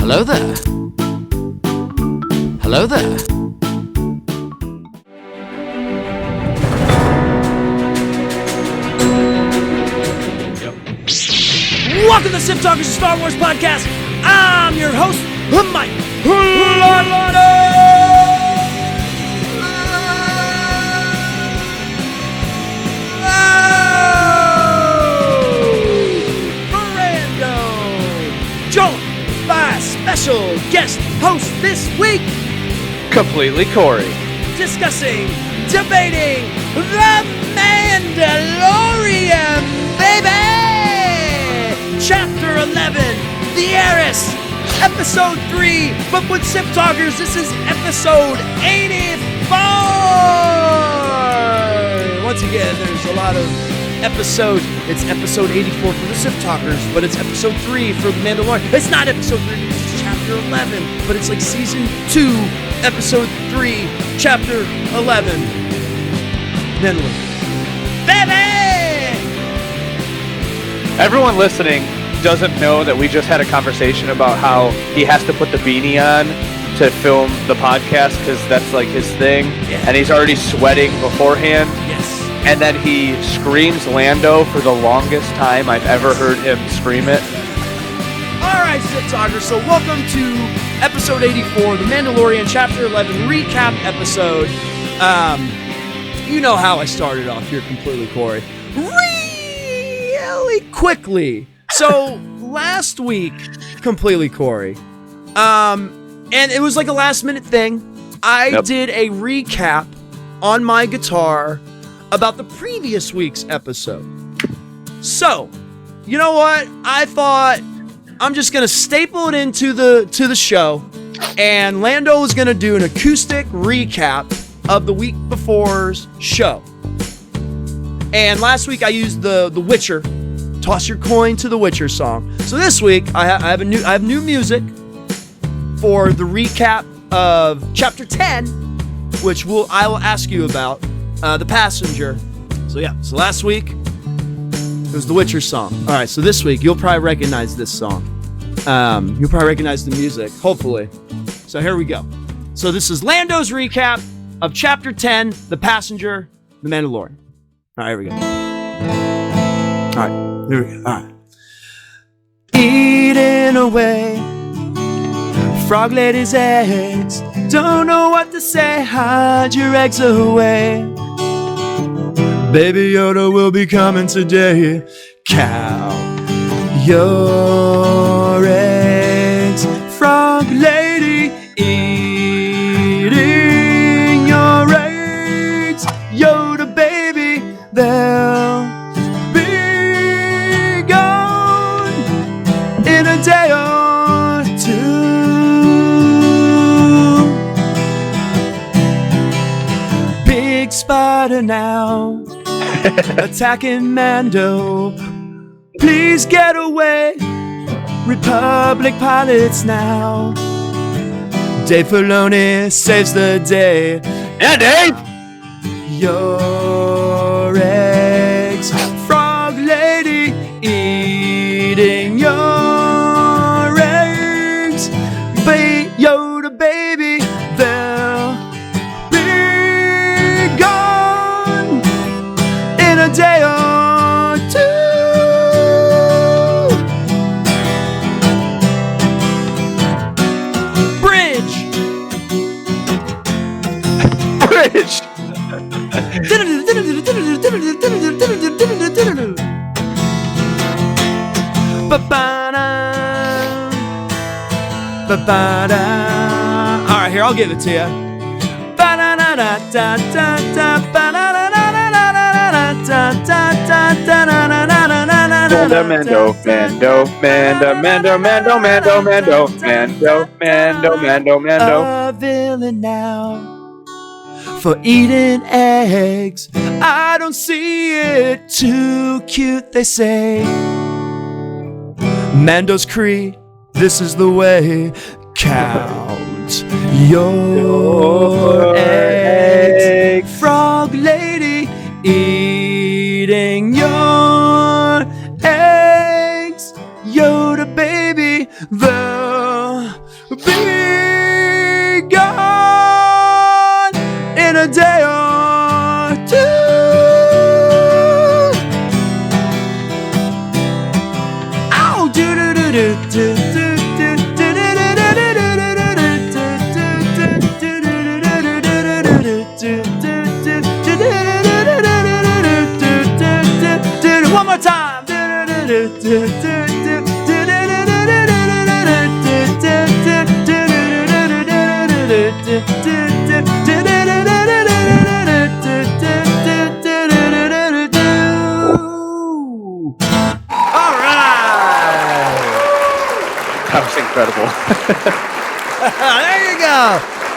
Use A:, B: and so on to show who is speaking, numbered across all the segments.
A: Hello there. Hello there. Welcome to the Sith Talkers Star Wars podcast. I'm your host, Mike. Ferrando, joined by special guest host this week,
B: CompletelyCOry,
A: discussing, debating the Mandalorian, baby! Chapter 11, the Heiress, Episode 3, but with Sith Talkers, this is Episode 84! Once again, there's a lot of episodes. It's Episode 84 for the Sith Talkers, but it's Episode 3 for the Mandalorian. It's not Episode 3, it's Chapter 11, but it's like Season 2, Episode 3, Chapter 11. Mandalorian. Baby!
B: Everyone listening doesn't know that we just had a conversation about how he has to put the beanie on to film the podcast because that's like his thing, and he's already sweating beforehand.
A: Yes.
B: And then he screams Lando for the longest time I've ever heard him scream it.
A: Alright, Sith Talkers, so welcome to Episode 84, the Mandalorian Chapter 11 recap episode. You know how I started off here, CompletelyCory. Really quickly. So, last week, CompletelyCory, and it was like a last minute thing, I did a recap on my guitar about the previous week's episode. So, you know what? I thought I'm just gonna staple it into the show, and Lando was gonna do an acoustic recap of the week before's show. And last week I used the Witcher, Toss Your Coin to the Witcher song. So this week I have new music for the recap of Chapter 10, which I will ask you about, The Passenger. So yeah, so last week it was the Witcher song. All right, so this week you'll probably recognize this song. You'll probably recognize the music, hopefully. So here we go. So this is Lando's recap of Chapter 10, The Passenger, The Mandalorian. All right, here we go. All right, here we go. All right. Eating away, frog laid his eggs. Don't know what to say, hide your eggs away. Baby Yoda will be coming today. Cow your eggs, frog lady, eating your eggs. Yoda baby, they'll be gone in a day or two. Big spider now, attacking Mando. Please get away, Republic pilots now. Dave Filoni saves the day.
B: Yeah, Dave!
A: Your eggs, frog lady, eating your eggs. Yoda baby, they'll be gone in a day or two. Bridge. Alright, here, I'll give it to you.
B: Mando.
A: A villain now for eating eggs. I don't see it too cute, they say. Mando's creed, this is the way. Count your eggs, frog lady, eating your eggs. Yoda baby, they'll
B: That was incredible.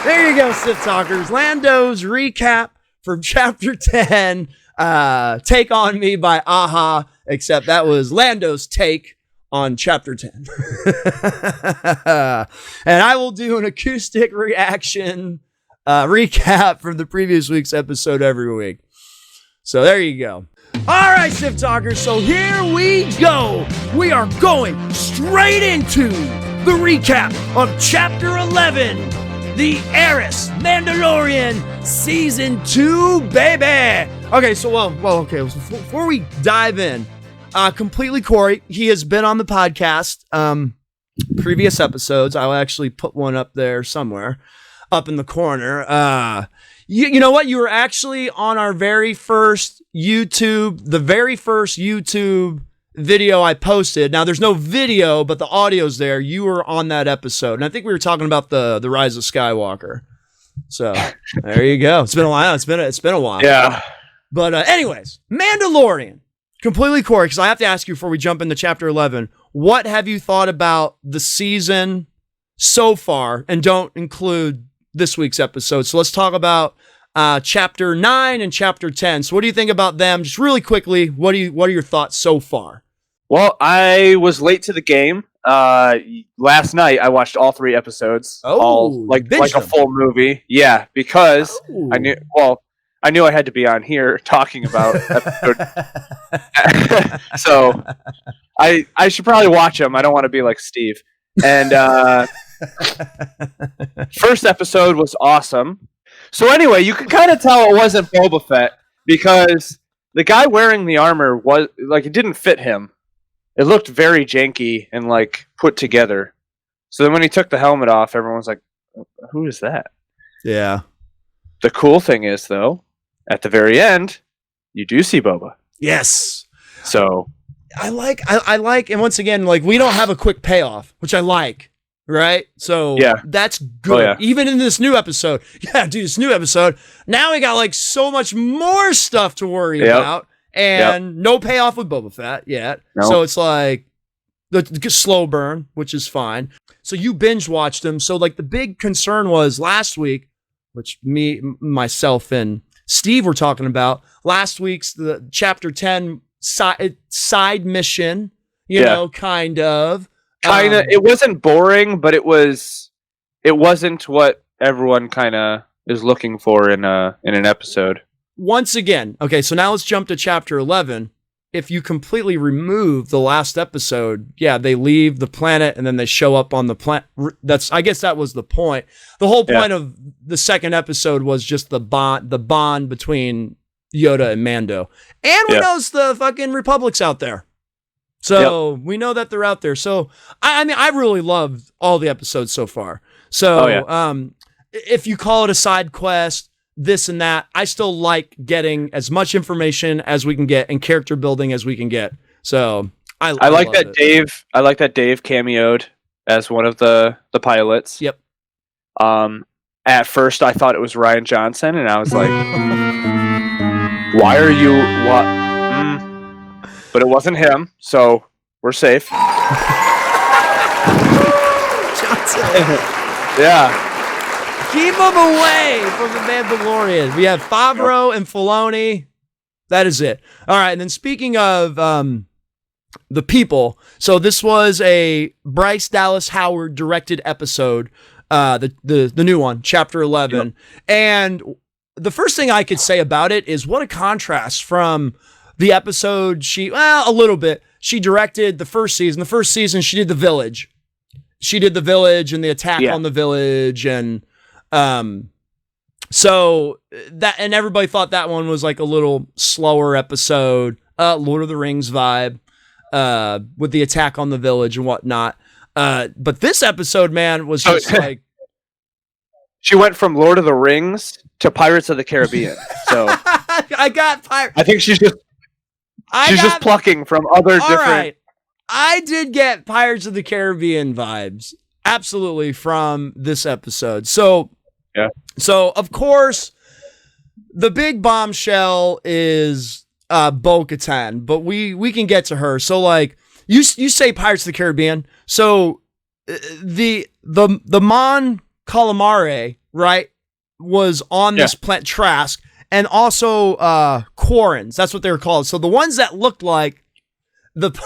A: There you go, Sith Talkers. Lando's recap from Chapter 10, Take On Me by Aha, except that was Lando's take on Chapter 10. And I will do an acoustic reaction recap from the previous week's episode every week. So there you go. All right, Sith Talkers, so here we go. We are going straight into the recap of Chapter 11, the Heiress Mandalorian Season 2, baby. Okay, so, okay, before we dive in, CompletelyCory, he has been on the podcast, previous episodes. I'll actually put one up there somewhere, up in the corner. You know what? You were actually on our very first YouTube video I posted. Now, there's no video, but the audio's there. You were on that episode. And I think we were talking about the Rise of Skywalker. So, there you go. It's been a while. It's been a while.
B: Yeah.
A: But anyways, Mandalorian. CompletelyCory, because I have to ask you before we jump into Chapter 11, what have you thought about the season so far? And don't include this week's episode. So let's talk about Chapter 9 and Chapter 10. So what do you think about them? Just really quickly, what are your thoughts so far?
B: Well, I was late to the game. Last night I watched all 3 episodes. Like a full movie. Yeah, because I knew I had to be on here talking about episode. So I should probably watch them. I don't want to be like Steve. And first episode was awesome. So anyway, you can kind of tell it wasn't Boba Fett because the guy wearing the armor was like, it didn't fit him. It looked very janky and like put together. So then when he took the helmet off, everyone was like, who is that?
A: Yeah.
B: The cool thing is though, at the very end, you do see Boba.
A: Yes.
B: So
A: I like, and once again, like we don't have a quick payoff, which I like. Right? So
B: yeah.
A: That's good.
B: Oh, yeah.
A: Even in this new episode. Yeah, dude, this new episode. Now we got like so much more stuff to worry about. And no payoff with Boba Fett yet. Nope. So it's like the slow burn, which is fine. So you binge watched them. So like the big concern was last week, which myself and Steve were talking about, last week's the Chapter 10 side mission, you know, kind of.
B: It wasn't boring, but it wasn't what everyone kind of is looking for in an episode.
A: Once again, okay, so now let's jump to Chapter 11. If you completely remove the last episode, yeah, they leave the planet and then they show up on the planet. I guess that was the point. The whole point of the second episode was just the bond between Yoda and Mando. And we know the fucking Republic's out there. So we know that they're out there. So I mean, I really loved all the episodes so far. So if you call it a side quest, this and that, I still like getting as much information as we can get and character building as we can get. So I
B: like that Dave. I like that Dave cameoed as one of the pilots.
A: Yep.
B: At first, I thought it was Rian Johnson, and I was like, "Why are you what?" But it wasn't him, so we're safe.
A: Johnson.
B: Yeah.
A: Keep him away from the Mandalorian. We have Favreau and Filoni. That is it. All right, and then speaking of the people, so this was a Bryce Dallas Howard directed episode, the new one, Chapter 11. Yep. And the first thing I could say about it is what a contrast from the episode a little bit. She directed the first season. The first season, she did The Village. She did The Village and the attack on the village. And so that, and everybody thought that one was like a little slower episode, Lord of the Rings vibe, with the attack on the village and whatnot. But this episode, man, was just like,
B: she went from Lord of the Rings to Pirates of the Caribbean. So
A: I got Pirates.
B: I think she's just plucking from other different
A: I did get Pirates of the Caribbean vibes, absolutely, from this episode. So, So of course, the big bombshell is Bo Katan, but we can get to her. So, like, you say Pirates of the Caribbean. So the Mon Calamari, right, was on this plant Trask, and also Quarrens. That's what they were called. So the ones that looked like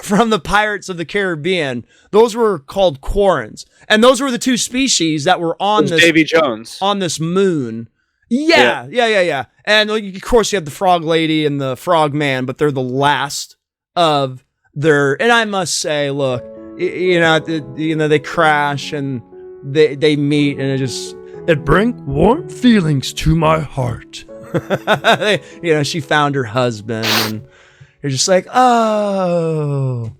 A: from the Pirates of the Caribbean, those were called Quarrens, and those were the two species that were on this
B: Davy Jones
A: on this moon. Yeah. And of course you have the Frog Lady and the Frog Man, but they're the last of their. And I must say, look, they crash and they meet, and it brings warm feelings to my heart. She found her husband, and you're just like, oh.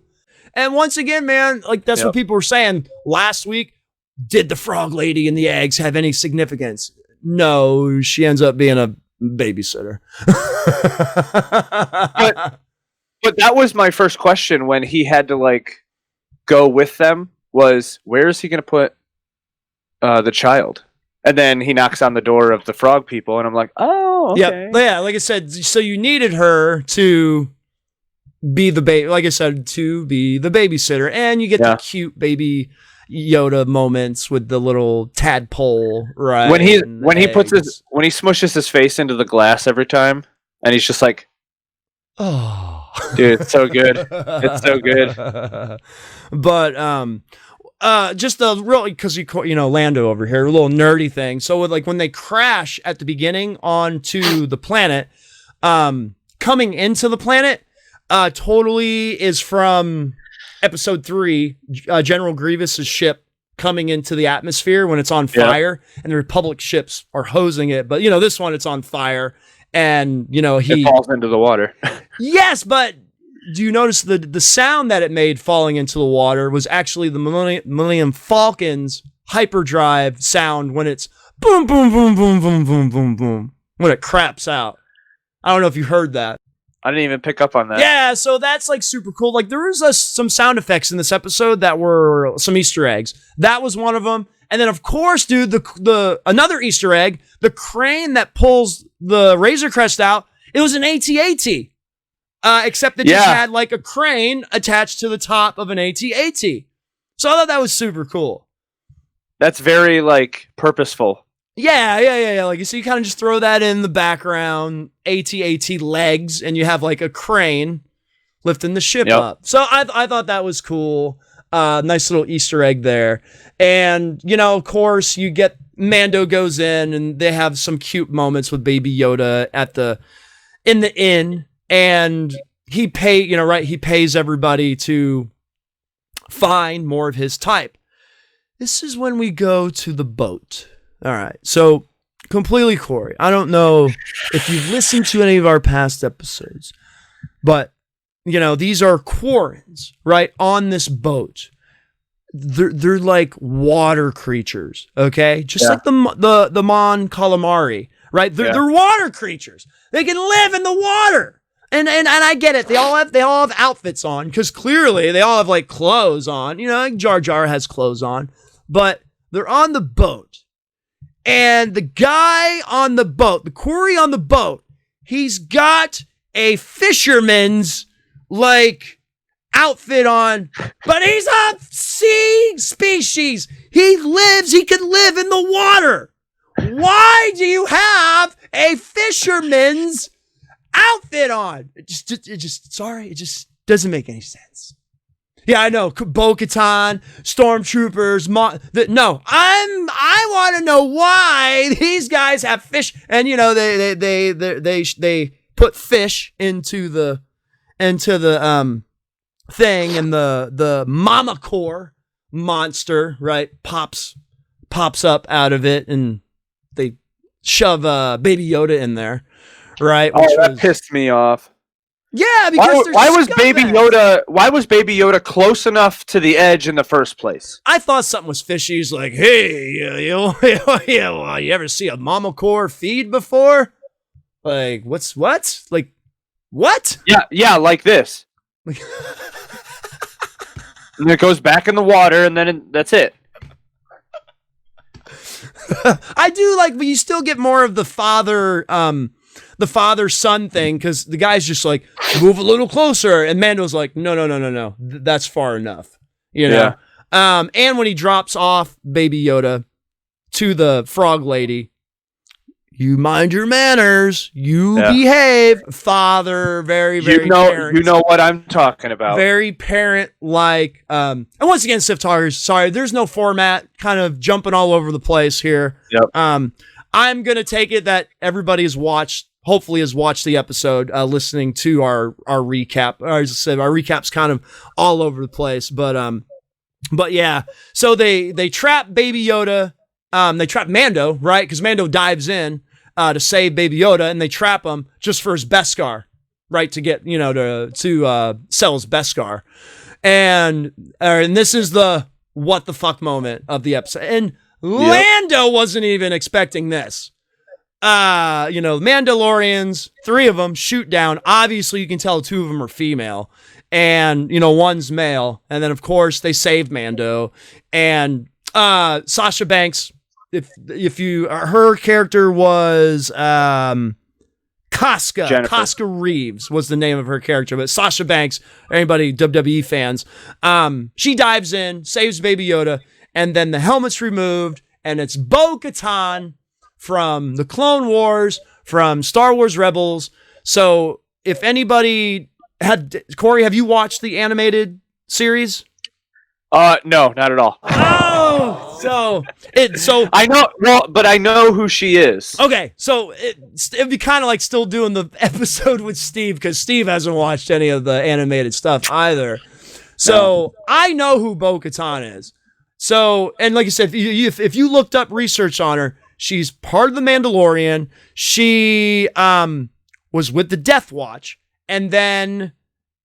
A: And once again, man, like that's what people were saying last week. Did the Frog Lady and the eggs have any significance? No, she ends up being a babysitter.
B: but that was my first question when he had to like go with them, was where is he going to put the child? And then he knocks on the door of the frog people, and I'm like, oh, okay.
A: Yeah, like I said, so you needed her to be the baby, like I said, to be the babysitter, and you get the cute baby Yoda moments with the little tadpole, right?
B: When he smushes his face into the glass every time, and he's just like, oh, dude, it's so good. It's so good.
A: But just a really, because Lando over here, a little nerdy thing. So with, like, when they crash at the beginning onto the planet, coming into the planet, totally is from Episode 3, General Grievous's ship coming into the atmosphere when it's on fire, and the Republic ships are hosing it. But this one, it's on fire, and he
B: falls into the water.
A: Yes, but do you notice the sound that it made falling into the water was actually the Millennium Falcon's hyperdrive sound when it's boom, boom, boom, boom, boom, boom, boom, boom, when it craps out. I don't know if you heard that.
B: I didn't even pick up on that.
A: Yeah, so that's like super cool. Like, there was some sound effects in this episode that were some Easter eggs. That was one of them. And then, of course, dude, the another Easter egg, the crane that pulls the Razor Crest out, it was an AT-AT. Except it just had like a crane attached to the top of an AT-AT. So I thought that was super cool.
B: That's very like purposeful.
A: Yeah. Like, so you kind of just throw that in the background, AT-AT legs, and you have like a crane lifting the ship up. So I thought that was cool. Nice little Easter egg there. And, of course, you get Mando goes in, and they have some cute moments with Baby Yoda in the inn. And he pays everybody to find more of his type. This is when we go to the boat. All right. So, CompletelyCOry, I don't know if you've listened to any of our past episodes, but, these are Quarrens, right, on this boat. They're like water creatures, okay? Just like the Mon Calamari, right? They're water creatures. They can live in the water. And I get it. They all have outfits on, because clearly they all have like clothes on. Like Jar Jar has clothes on, but they're on the boat. And the guy on the boat, the Cory on the boat, he's got a fisherman's like outfit on, but he's a sea species. He could live in the water. Why do you have a fisherman's outfit on? It just doesn't make any sense. Yeah, I know. Bo Katan, stormtroopers. I want to know why these guys have fish, and they put fish into the thing, and the mama core monster, right, pops up out of it, and they shove Baby Yoda in there, right?
B: Oh, that pissed me off.
A: Yeah, because
B: why was Baby Yoda close enough to the edge in the first place?
A: I thought something was fishy. He's like, hey, you ever see a mama core feed before? Like, what? Like, what?
B: Yeah, like this. And it goes back in the water, and then that's it.
A: I do like, but you still get more of the father-son thing, because the guy's just like, move a little closer, and Mando's like, no, that's far enough, you know. Yeah. And when he drops off Baby Yoda to the frog lady, you mind your manners, you behave, father, very parent.
B: You know what I'm talking about.
A: Very parent-like. And once again, Sith Talkers, sorry, there's no format, kind of jumping all over the place here.
B: Yep.
A: I'm going to take it that everybody hopefully has watched the episode, listening to our recap. As I said, our recap's kind of all over the place, but yeah. So they trap Baby Yoda. They trap Mando, right? Because Mando dives in to save Baby Yoda, and they trap him just for his Beskar, right? To get, to sell his Beskar. And this is the what the fuck moment of the episode. And Lando wasn't even expecting this. Mandalorians, 3 of them shoot down. Obviously, you can tell 2 of them are female, and, one's male. And then, of course, they save Mando. And Sasha Banks, her character was Casca Reeves was the name of her character, but Sasha Banks, anybody WWE fans, she dives in, saves Baby Yoda, and then the helmet's removed, and it's Bo Katan from the Clone Wars, from Star Wars Rebels. So if anybody Corey, have you watched the animated series?
B: No, not at all.
A: Oh, so
B: I know. Well, but I know who she is.
A: Okay, so it'd be kind of like still doing the episode with Steve, because Steve hasn't watched any of the animated stuff either. So I know who Bo Katan is. So, and like I said, if you looked up research on her, she's part of the Mandalorian. She was with the Death Watch, and then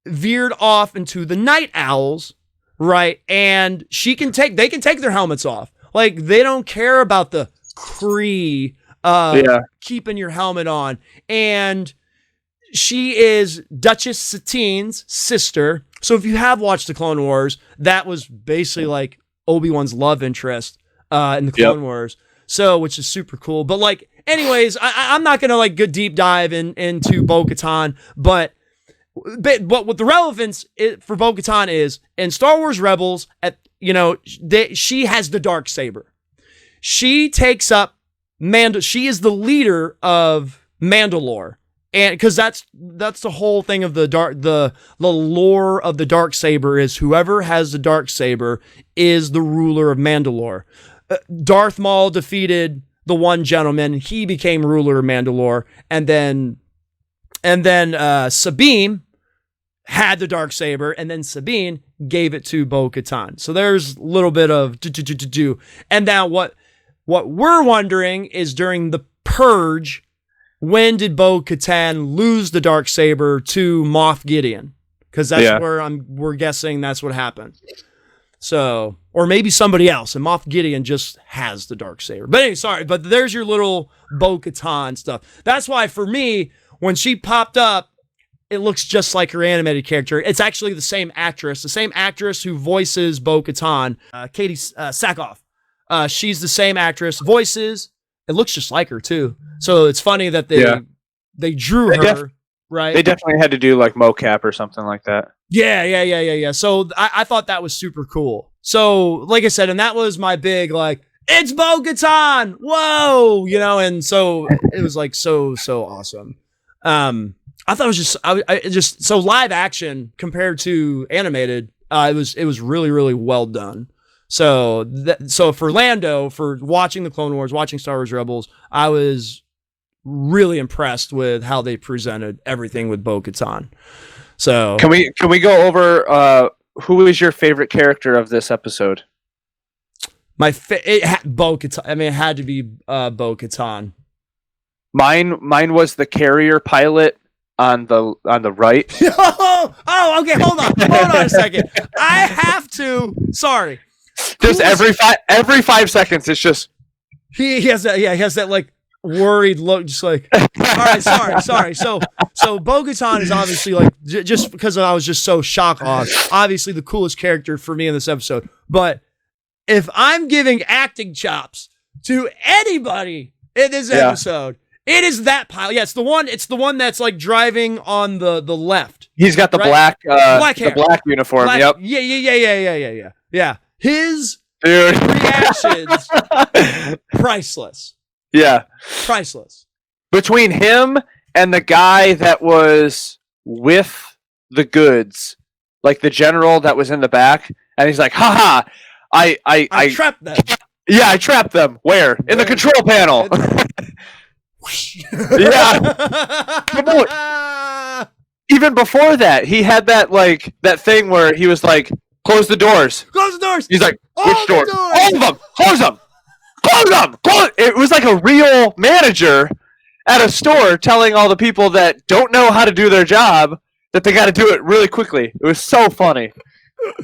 A: veered off into the Night Owls. Right, and they can take their helmets off. Like, they don't care about the keeping your helmet on. And she is Duchess Satine's sister. So if you have watched the Clone Wars, that was basically like Obi-Wan's love interest in the Clone Wars. So, which is super cool. But like, anyways, I'm not gonna like go deep dive into Bo Katan, but what the relevance for Bo Katan is, in Star Wars Rebels, she has the Darksaber. She takes up she is the leader of Mandalore, and because that's the whole thing of the lore of the Darksaber is whoever has the Darksaber is the ruler of Mandalore. Darth Maul defeated the one gentleman; he became ruler of Mandalore, and then Sabine had the Darksaber, and then Sabine gave it to Bo Katan. So there's a little bit of do. And now what we're wondering is, during the Purge, when did Bo Katan lose the Darksaber to Moff Gideon? Because that's where we're guessing that's what happened. So, or maybe somebody else, and Moff Gideon just has the Darksaber. But anyway, sorry, but there's your little Bo Katan stuff. That's why, for me, when she popped up, it looks just like her animated character. It's actually the same actress who voices Bo Katan, Katie Sackhoff. She's the same actress, voices. It looks just like her too. So it's funny that they drew her, right?
B: They definitely had to do like mocap or something like that.
A: Yeah. So I thought that was super cool. So like I said, and that was my big like, it's Bo Katan, whoa, and so it was like so awesome. I thought it was just so live action compared to animated. It was really, really well done. So for Lando, for watching the Clone Wars, watching Star Wars Rebels, I was really impressed with how they presented everything with Bo Katan. So
B: can we go over who is your favorite character of this episode?
A: Bo Katan. I mean, it had to be Bo Katan.
B: Mine was the carrier pilot on the right.
A: oh, okay. Hold on a second. I have to. Sorry.
B: Just every 5 seconds, it's just
A: he has that. Yeah, he has that like worried look, just like. All right, sorry. So So Bo Katan is obviously like, just because I was just so shocked on, obviously the coolest character for me in this episode. But if I'm giving acting chops to anybody in this episode, it is that pilot. Yeah, it's the one that's like driving on the left.
B: He's got the black hair. The black uniform. Yep.
A: Yeah. His
B: dude
A: reactions, priceless.
B: Yeah.
A: Priceless. Between
B: Between him and the guy that was with the goods, like the general that was in the back, and he's like, haha, I
A: trapped them.
B: Yeah, I trapped them. Where? In the control panel. Yeah. Even before that, he had that thing where he was like, close the doors.
A: Close the doors.
B: He's like,
A: All
B: which door?
A: the doors.
B: All of them. Close them. Close them. Close. It was like a real manager at a store telling all the people that don't know how to do their job that they got to do it really quickly. It was so funny.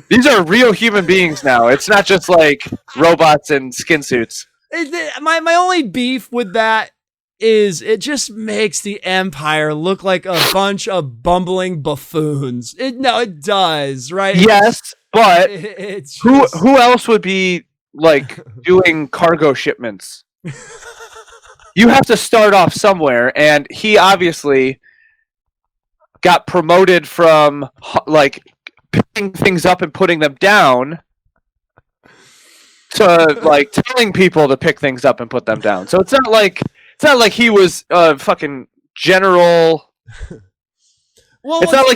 B: These are real human beings now. It's not just like robots and skin suits.
A: My only beef with that is it just makes the Empire look like a bunch of bumbling buffoons. It does, right?
B: Yes, but
A: it's
B: who else would be like doing cargo shipments? You have to start off somewhere, and he obviously got promoted from like picking things up and putting them down to like telling people to pick things up and put them down. So it's not like he was fucking general.
A: Well,
B: it's not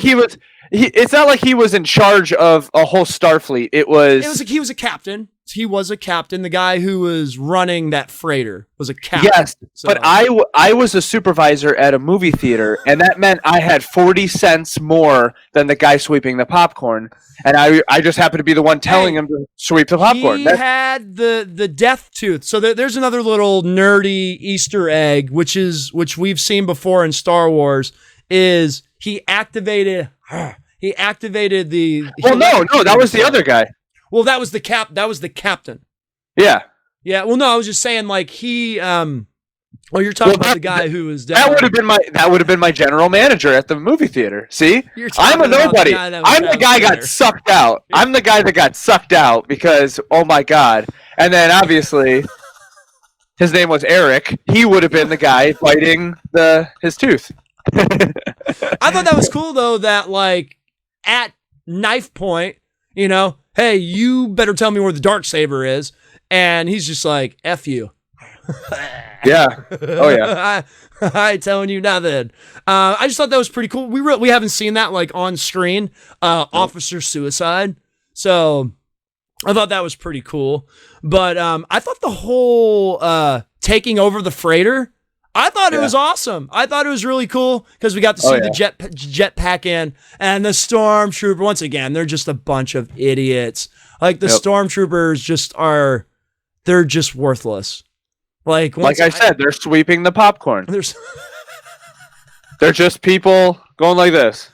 B: like he was in charge of a whole Starfleet. It was
A: like he was a captain. He was a captain. The guy who was running that freighter was a captain.
B: Yes, so. But I was a supervisor at a movie theater, and that meant I had 40 cents more than the guy sweeping the popcorn, and I just happened to be the one telling him to sweep the popcorn.
A: He had the death tooth. So there's another little nerdy Easter egg, which we've seen before in Star Wars, is he activated the...
B: Well, no, that was the other guy.
A: Well, that was the captain.
B: Yeah.
A: Yeah. Well, no, I was just saying, like he. Well, you're talking about the guy who was.
B: That would have been my general manager at the movie theater. See, I'm a nobody. I'm the guy got sucked out. I'm the guy that got sucked out because oh my god. And then obviously, his name was Eric. He would have been the guy biting his tooth.
A: I thought that was cool though. That like at knife point, hey, you better tell me where the Darksaber is. And he's just like, F you.
B: Yeah. Oh, yeah.
A: I ain't telling you nothing. I just thought that was pretty cool. We haven't seen that like on screen. Officer suicide. So I thought that was pretty cool. But I thought the whole taking over the freighter, I thought it was awesome. I thought it was really cool because we got to see the jetpack in and the stormtrooper. Once again, they're just a bunch of idiots. Like the stormtroopers they're just worthless. Like
B: I said, they're sweeping the popcorn. They're just people going like this.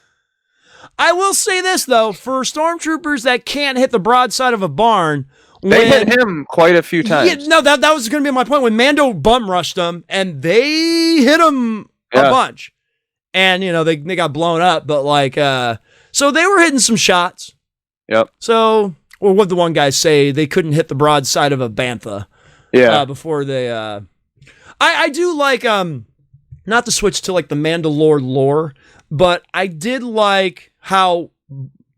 A: I will say this though, for stormtroopers that can't hit the broadside of a barn.
B: They hit him quite a few times.
A: Yeah, no, that was going to be my point. When Mando bum rushed them, and they hit him a bunch. And, they got blown up. But, so they were hitting some shots.
B: Yep.
A: So, or what the one guy say, they couldn't hit the broadside of a bantha.
B: Yeah.
A: Before they, I do like, not to switch to, like, the Mandalore lore, but I did like how,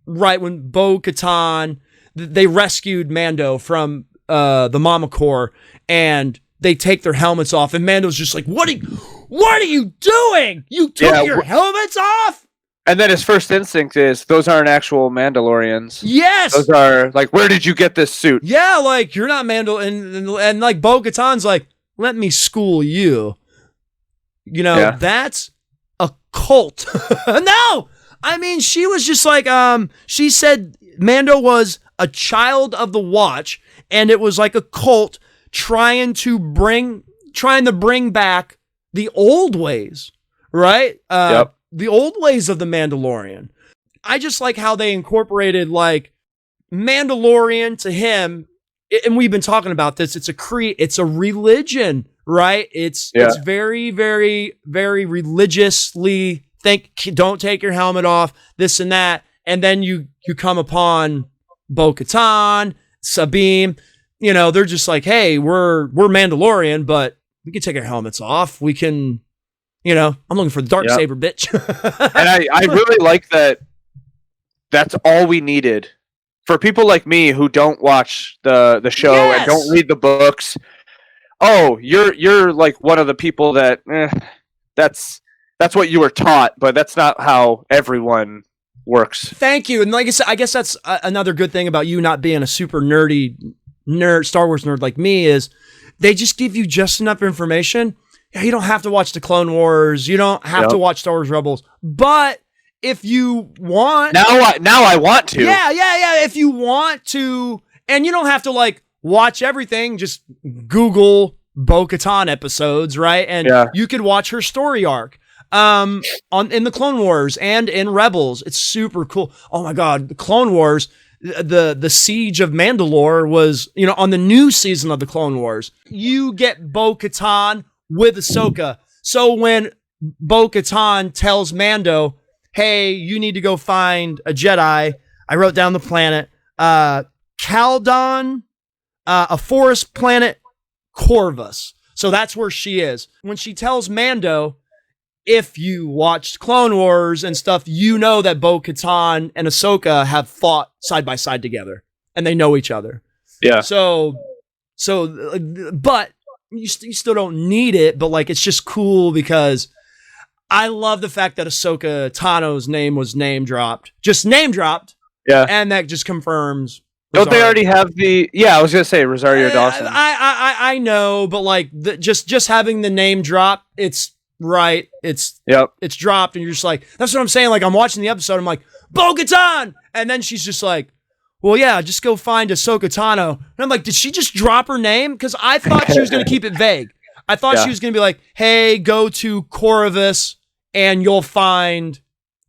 A: right, when Bo Katan... They rescued Mando from the Mama Corps, and they take their helmets off, and Mando's just like, "What are you doing? You took your helmets off?"
B: And then his first instinct is, "Those aren't actual Mandalorians."
A: Yes,
B: those are like, "Where did you get this suit?"
A: Yeah, like you're not Mando, and like Bo Katan's like, "Let me school you." That's a cult. No, I mean she was just like, she said Mando was a child of the Watch, and it was like a cult trying to bring back the old ways, right? The old ways of the Mandalorian. I just like how they incorporated like Mandalorian to him, and we've been talking about this. It's a religion, right? It's very, very, very religiously don't take your helmet off, this and that. And then you come upon Bo Katan, Sabine, they're just like, hey, we're Mandalorian, but we can take our helmets off. We can, I'm looking for the Darksaber, bitch.
B: And I really like that. That's all we needed. For people like me who don't watch the show and don't read the books, you're like one of the people that that's what you were taught, but that's not how everyone works.
A: Thank you. And like I said, I guess that's another good thing about you not being a super nerdy Star Wars nerd like me is they just give you just enough information. You don't have to watch the Clone Wars. You don't have to watch Star Wars Rebels. But if you want...
B: Now I want to.
A: Yeah. If you want to... And you don't have to, like, watch everything. Just Google Bo Katan episodes, right? And you could watch her story arc in the Clone Wars and in Rebels. It's super cool. Oh, my God. The Clone Wars... The siege of Mandalore was, on the new season of the Clone Wars. You get Bo Katan with Ahsoka. So when Bo Katan tells Mando, hey, you need to go find a Jedi, I wrote down the planet, Caldon, a forest planet, Corvus. So that's where she is. When she tells Mando, if you watched Clone Wars and stuff, you know that Bo Katan and Ahsoka have fought side by side together, and they know each other.
B: Yeah.
A: So, but you still don't need it. But like, it's just cool because I love the fact that Ahsoka Tano's name was name dropped. Yeah. And that just confirms.
B: Don't they already have the? Yeah, I was gonna say Rosario Dawson.
A: I know, but like just having the name drop, it's. Right, it's dropped, and you're just like, that's what I'm saying. Like, I'm watching the episode, I'm like, Bo Katan, and then she's just like, well, yeah, just go find Ahsoka Tano. And I'm like, did she just drop her name? Because I thought she was gonna keep it vague. I thought she was gonna be like, hey, go to Corvus, and you'll find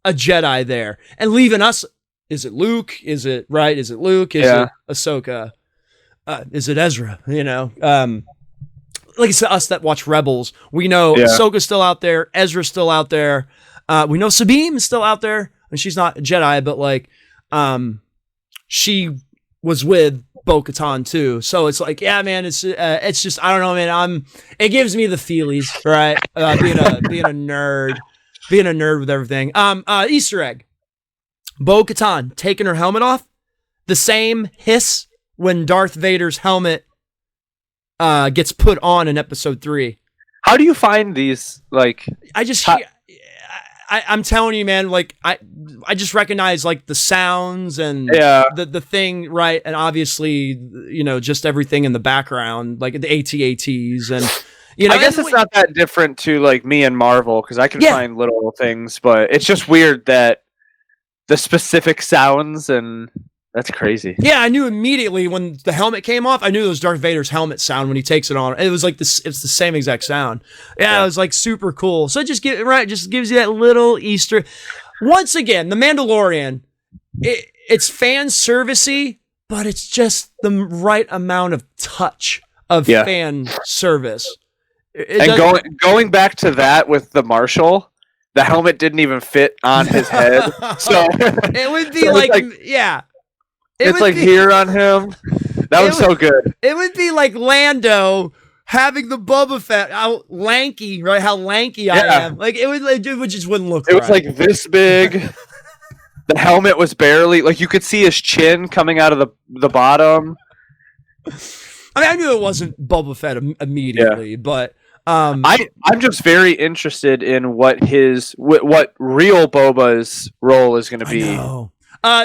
A: a Jedi there, and leaving us. Is it Luke? Is it Luke? Is it Ahsoka? Is it Ezra? Like I said, us that watch Rebels, we know Ahsoka's still out there, Ezra's still out there. We know Sabine is still out there, and she's not a Jedi, but like, she was with Bo Katan too. So it's like, yeah, man, it's just, I don't know, man. It gives me the feelies, right? Being a nerd with everything. Easter egg: Bo Katan taking her helmet off. The same hiss when Darth Vader's helmet gets put on in episode 3.
B: How do you find these? Like,
A: I'm telling you, man. Like, I just recognize like the sounds and the thing, right? And obviously, just everything in the background, like the AT-ATs and
B: I guess it's not that different to like me and Marvel because I can find little things, but it's just weird that the specific sounds and. That's crazy.
A: Yeah, I knew immediately when the helmet came off. I knew it was Darth Vader's helmet sound when he takes it on. It was like this. It's the same exact sound. Yeah, it was like super cool. So it just gives you that little Easter. Once again, the Mandalorian. It's fan servicey, but it's just the right amount of touch of fan service.
B: Going back to that with the Marshal. The helmet didn't even fit on his head, so
A: it would be
B: It's like here on him. That was so good.
A: It would be like Lando having the Boba Fett, how lanky, right? How lanky I am. Like it would just wouldn't look.
B: It was like this big. The helmet was barely like you could see his chin coming out of the bottom.
A: I mean, I knew it wasn't Boba Fett immediately, but I'm
B: just very interested in what real Boba's role is going to be.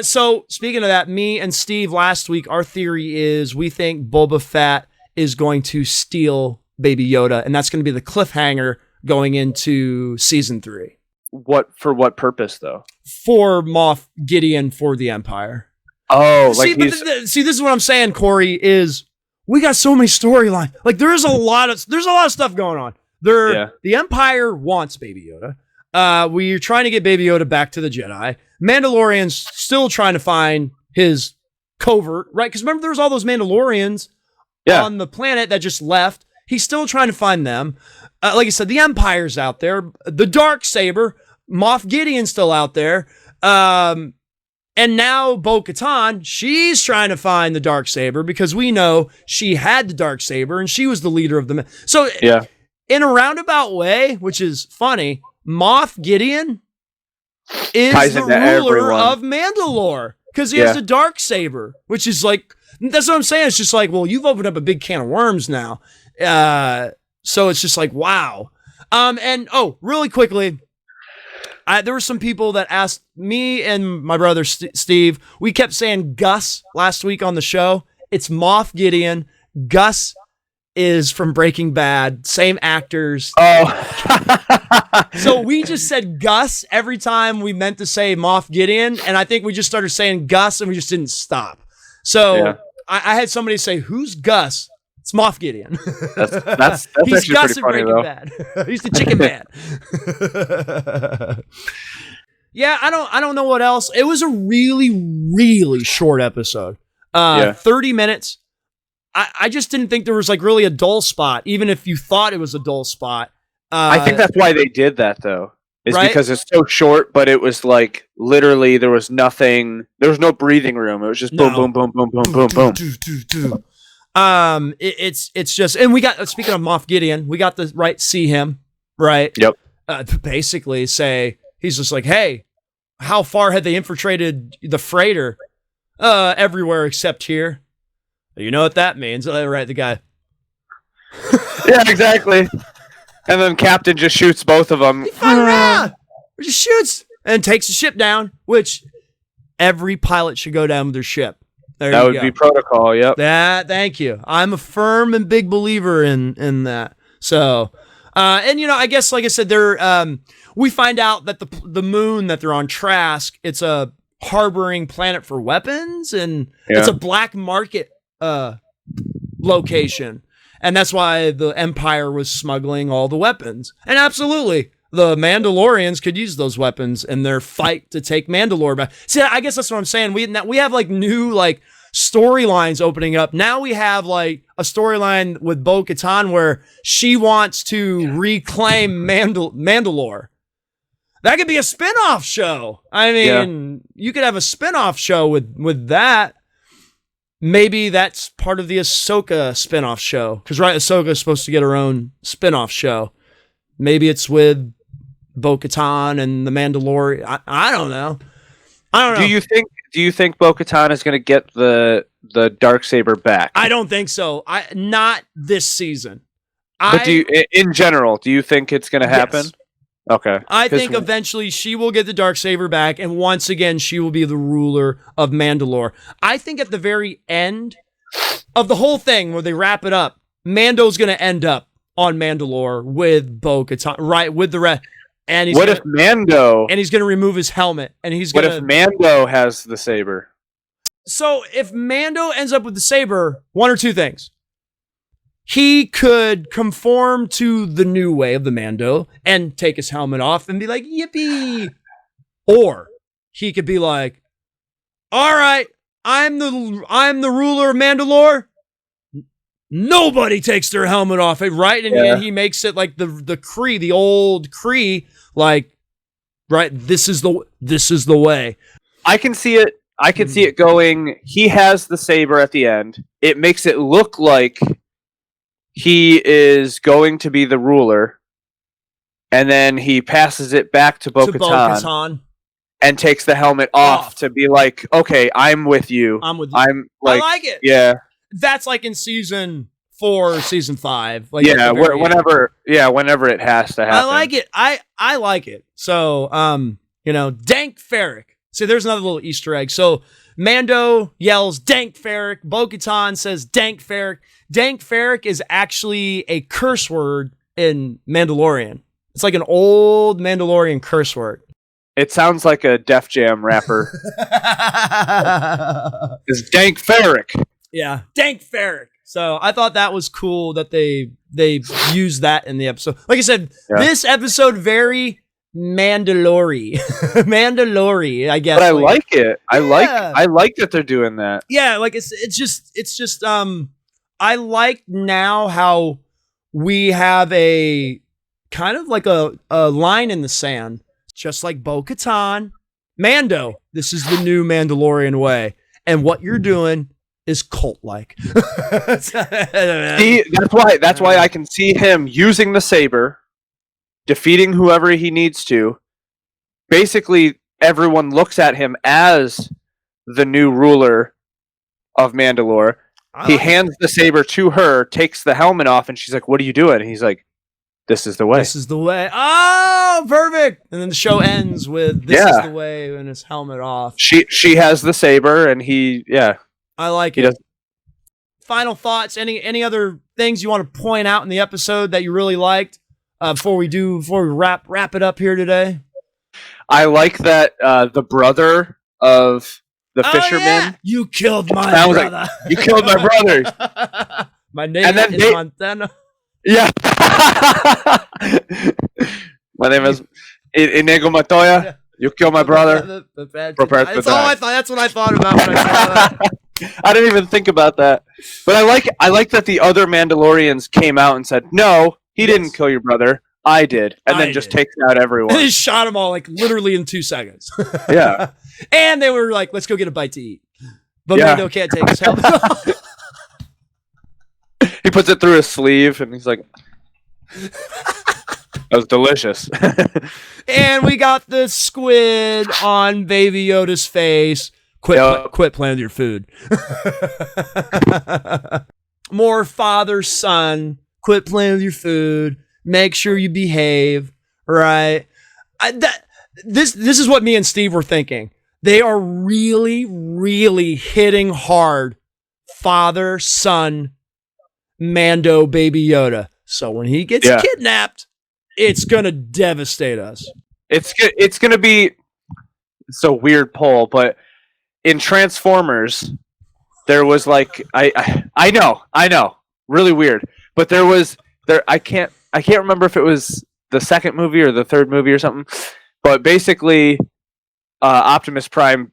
A: So speaking of that, me and Steve last week, our theory is we think Boba Fett is going to steal Baby Yoda, and that's going to be the cliffhanger going into season 3.
B: For what purpose though?
A: For Moff Gideon for the Empire.
B: Oh,
A: see, this is what I'm saying, Corey, is we got so many storylines. Like there's a lot of stuff going on. The Empire wants Baby Yoda. We're trying to get Baby Yoda back to the Jedi. Mandalorian's still trying to find his covert, right? Because remember, there was all those Mandalorians on the planet that just left. He's still trying to find them. Like I said, the Empire's out there. The Darksaber. Moff Gideon's still out there. And now Bo Katan, she's trying to find the Darksaber because we know she had the Darksaber and she was the leader of the... So in a roundabout way, which is funny, Moff Gideon is the ruler of Mandalore because he has the Darksaber, which is like... That's what I'm saying. It's just like, well, you've opened up a big can of worms now. So it's just like, wow. And really quickly... there were some people that asked me and my brother Steve. We kept saying Gus last week on the show. It's Moff Gideon. Gus is from Breaking Bad. Same actors. Oh. So we just said Gus every time we meant to say Moff Gideon. And I think we just started saying Gus and we just didn't stop. So I had somebody say, who's Gus? It's Moff Gideon. That's he's Gus in Breaking Bad. He's the chicken man. Yeah, I don't know what else. It was a really, really short episode. 30 minutes. I just didn't think there was like really a dull spot, even if you thought it was a dull spot.
B: I think that's why they did that though. Is because it's so short, but it was like literally there was nothing. There was no breathing room. It was just boom, boom, boom, boom, boom, boom, boom.
A: It's just, and we got, speaking of Moff Gideon, we got the right see him, right?
B: Yep.
A: Basically say, he's just like, hey, how far had they infiltrated the freighter? Everywhere except here. You know what that means, right? The guy.
B: Yeah, exactly. And then Captain just shoots both of them.
A: He just shoots and takes the ship down, which every pilot should go down with their ship.
B: That would be protocol, yep.
A: Thank you. I'm a firm and big believer in that. So, and I guess, like I said, we find out that the moon that they're on, Trask, it's a harboring planet for weapons, and it's a black market location. And that's why the Empire was smuggling all the weapons. And absolutely, the Mandalorians could use those weapons in their fight to take Mandalore back. See, I guess that's what I'm saying. We have like new like storylines opening up. Now we have like a storyline with Bo Katan where she wants to reclaim Mandalore. That could be a spin-off show. I mean, you could have a spin-off show with that. Maybe that's part of the Ahsoka spin-off show. Because, right, Ahsoka is supposed to get her own spin-off show. Maybe it's with Bo Katan and the Mandalorian. I don't know.
B: Do you think Bo Katan is going to get the Darksaber back?
A: I don't think so. Not this season.
B: But in general, do you think it's going to happen?
A: Yes.
B: Okay.
A: I think eventually she will get the Darksaber back, and once again, she will be the ruler of Mandalore. I think at the very end of the whole thing, where they wrap it up, Mando's going to end up on Mandalore with Bo Katan, right? With the rest. And he's
B: if Mando?
A: And he's going to remove his helmet, and he's going to.
B: What if Mando has the saber?
A: So if Mando ends up with the saber, one or two things. He could conform to the new way of the Mando and take his helmet off and be like, yippee. Or he could be like, all right, I'm the ruler of Mandalore. Nobody takes their helmet off, right? And he makes it like the Kree, the old Kree, like, right, this is the way.
B: I can see it. I can see it going. He has the saber at the end. It makes it look like he is going to be the ruler, and then he passes it back to Bo Katan and takes the helmet off to be like, okay, I'm with you.
A: I'm with you.
B: I
A: like it.
B: Yeah.
A: That's like in season 4 or season 5. Like
B: whenever it has to happen.
A: I like it. I like it. So, Dank Farrik. See, there's another little Easter egg. So Mando yells, Dank Farrik. Bo Katan says, Dank Farrik. Dank Farrik is actually a curse word in Mandalorian. It's like an old Mandalorian curse word.
B: It sounds like a Def Jam rapper. It's Dank Farrik.
A: Yeah, Dank Farrik. So I thought that was cool that they used that in the episode. Like I said, this episode very Mandalorian. Mandalorian, I guess.
B: But I like it. I like that they're doing that.
A: Yeah, like it's just I like now how we have a kind of like a line in the sand. just like Bo Katan, Mando, this is the new Mandalorian way. And what you're doing is cult-like.
B: See, that's why I can see him using the saber, defeating whoever he needs to. Basically, everyone looks at him as the new ruler of Mandalore. He hands the saber to her, takes the helmet off, and she's like, "What are you doing?" And he's like, "This is the way.
A: This is the way." Oh, perfect. And then the show ends with "This is the way" and his helmet off.
B: She has the saber, and
A: I like it. Final thoughts? Any other things you want to point out in the episode that you really liked before we wrap it up here today?
B: I like that the brother of the fisherman. Yeah.
A: You killed my brother.
B: Like, you killed my brother.
A: My name is Montana.
B: Yeah. My name is Inigo Montoya. Yeah. You killed my brother.
A: That's all I thought. That's what I thought about when I saw that.
B: I didn't even think about that. But I like that the other Mandalorians came out and said, "No, he didn't kill your brother. I did." And then just takes out everyone.
A: And he shot them all like literally in 2 seconds.
B: Yeah.
A: And they were like, "Let's go get a bite to eat." But Mando can't take his helmet off.
B: He puts it through his sleeve and he's like, "That was delicious."
A: And we got the squid on Baby Yoda's face. Quit playing with your food. More father, son. Quit playing with your food. Make sure you behave. Right? This is what me and Steve were thinking. They are really, really hitting hard. Father, son, Mando, Baby Yoda. So when he gets kidnapped, it's gonna devastate us.
B: It's gonna be. It's a weird poll, but in Transformers, there was like I know, really weird. But I can't remember if it was the second movie or the third movie or something. But basically, Optimus Prime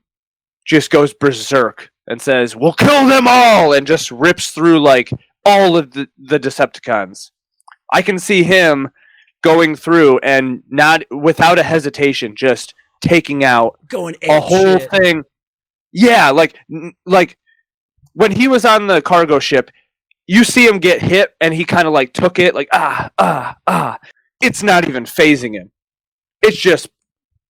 B: just goes berserk and says, "We'll kill them all," and just rips through like all of the Decepticons. I can see him going through and not without a hesitation, just taking out a whole thing. Yeah, like when he was on the cargo ship, you see him get hit, and he kind of like took it, like It's not even phasing him. It's just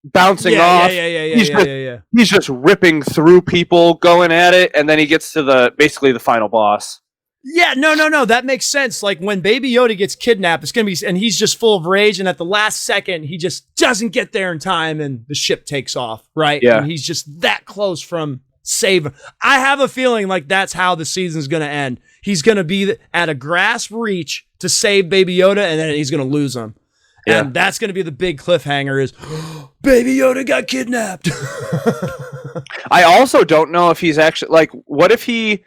B: bouncing off. He's just ripping through people, going at it, and then he gets to basically the final boss.
A: Yeah, no, that makes sense. Like when Baby Yoda gets kidnapped, it's gonna be, and he's just full of rage, and at the last second, he just doesn't get there in time, and the ship takes off, right?
B: Yeah,
A: and he's just that close from saving. I have a feeling like that's how the season's gonna end. He's gonna be at a grasp reach to save Baby Yoda, and then he's gonna lose him. Yeah. And that's gonna be the big cliffhanger: is Baby Yoda got kidnapped.
B: I also don't know if he's actually like. What if he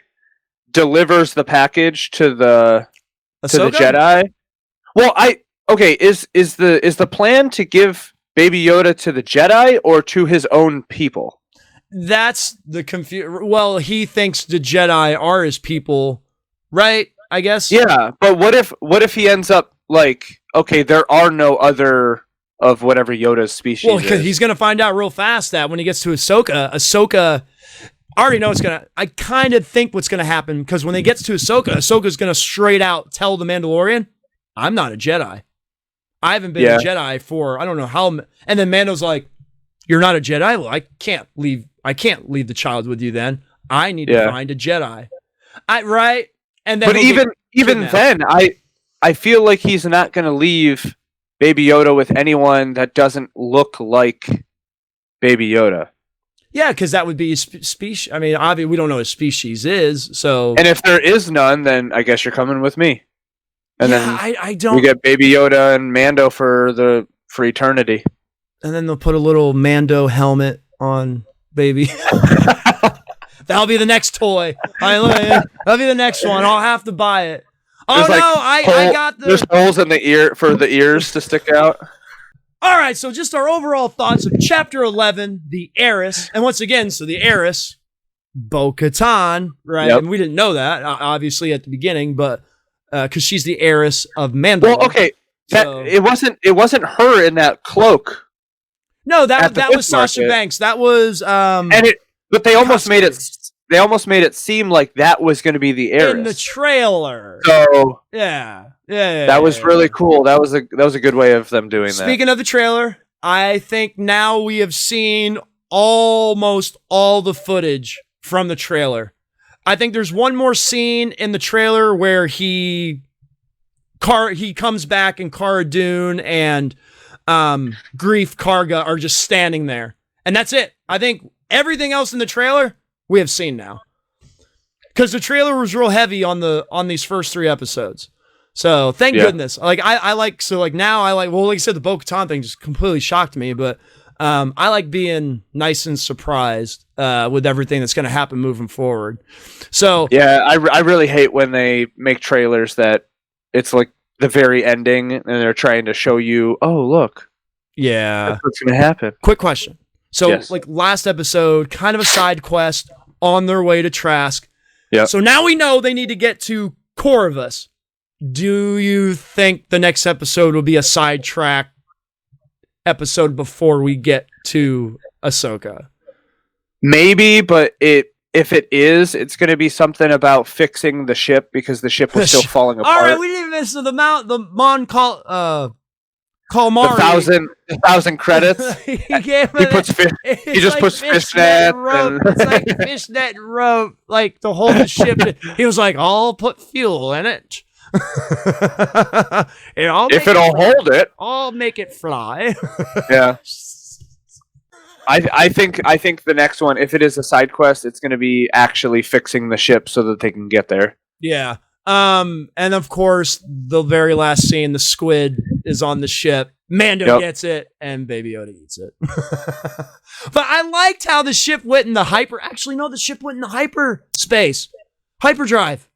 B: delivers the package to the Jedi? Well, is the plan to give Baby Yoda to the Jedi or to his own people?
A: That's the Well, he thinks the Jedi are his people, right? I guess.
B: Yeah, but what if he ends up like, okay, there are no other of whatever Yoda's species. Well, because
A: he's gonna find out real fast that when he gets to Ahsoka. I already know it's gonna. I kind of think what's gonna happen, because when they get to Ahsoka's gonna straight out tell the Mandalorian, "I'm not a Jedi. I haven't been a Jedi for I don't know how." And then Mando's like, "You're not a Jedi? Well, I can't leave the child with you. Then I need to find a Jedi." Right? And then,
B: but even then, I feel like he's not gonna leave Baby Yoda with anyone that doesn't look like Baby Yoda.
A: Yeah, because that would be his species. I mean, obviously, we don't know what his species is, so...
B: And if there is none, then I guess you're coming with me. And then
A: I don't...
B: we get Baby Yoda and Mando for eternity.
A: And then they'll put a little Mando helmet on Baby. That'll be the next toy. That'll be the next one. I'll have to buy it. Oh, no, I got the...
B: There's holes in the ear for the ears to stick out.
A: All right, so just our overall thoughts of Chapter 11, the Heiress. And once again, so the Heiress, Bo Katan, right? Yep. And we didn't know that, obviously, at the beginning, but because she's the heiress of Mandalore.
B: Well, okay, it wasn't her in that cloak.
A: No, that was Sasha Banks. That was
B: but they almost made it. They almost made it seem like that was going to be the Heiress
A: in the trailer.
B: So
A: yeah.
B: That was really cool. That was a good way of them doing that.
A: Speaking of the trailer, I think now we have seen almost all the footage from the trailer. I think there's one more scene in the trailer where he comes back and Cara Dune and Grief Karga are just standing there. And that's it. I think everything else in the trailer we have seen now. Because the trailer was real heavy on these first 3 episodes. So thank goodness. Like I like I said, the Bo Katan thing just completely shocked me, but I like being nice and surprised with everything that's going to happen moving forward. So
B: yeah, I really hate when they make trailers that it's like the very ending and they're trying to show you, oh look,
A: yeah,
B: that's what's going to happen.
A: Quick question. So like last episode, kind of a side quest on their way to Trask.
B: Yeah.
A: So now we know they need to get to Corvus. Do you think the next episode will be a sidetrack episode before we get to Ahsoka?
B: Maybe, but if it is, it's going to be something about fixing the ship because the ship was still falling apart.
A: All right, we didn't miss the Mon Calamari.
B: The thousand credits.
A: He puts
B: fishnet
A: rope. It's like fishnet and rope, like to hold the ship. He was like, "I'll put fuel in it."
B: If it'll hold it,
A: I'll make it fly.
B: Yeah. I think the next one, if it is a side quest, it's going to be actually fixing the ship so that they can get there.
A: Yeah. And of course, the very last scene, the squid is on the ship. Mando gets it, and Baby Yoda eats it. But I liked how the ship went in the the ship went in the hyperspace. Hyperdrive.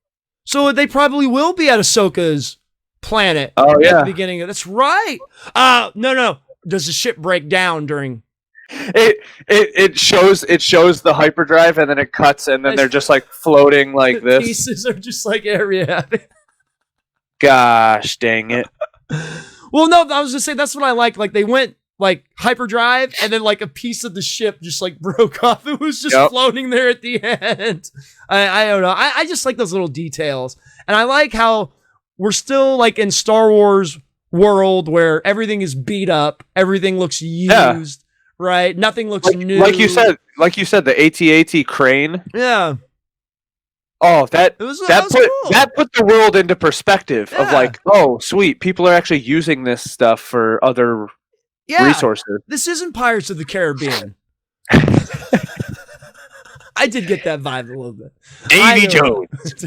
A: So they probably will be at Ahsoka's planet at the beginning of that's right. No. Does the ship break down during
B: it shows the hyperdrive and then it cuts and then they're just like floating like this.
A: Pieces are just like area.
B: Gosh dang it.
A: Well, no, I was just saying that's what I liked. Like they went like hyperdrive and then like a piece of the ship just like broke off. It was just floating there at the end. I don't know. I just like those little details. And I like how we're still like in Star Wars world where everything is beat up. Everything looks used, right? Nothing looks new.
B: Like you said, the AT-AT crane.
A: Yeah.
B: Oh, that put the world into perspective of like, oh, sweet. People are actually using this stuff for other resources.
A: This isn't Pirates of the Caribbean. I did get that vibe a little bit.
B: Davy Jones.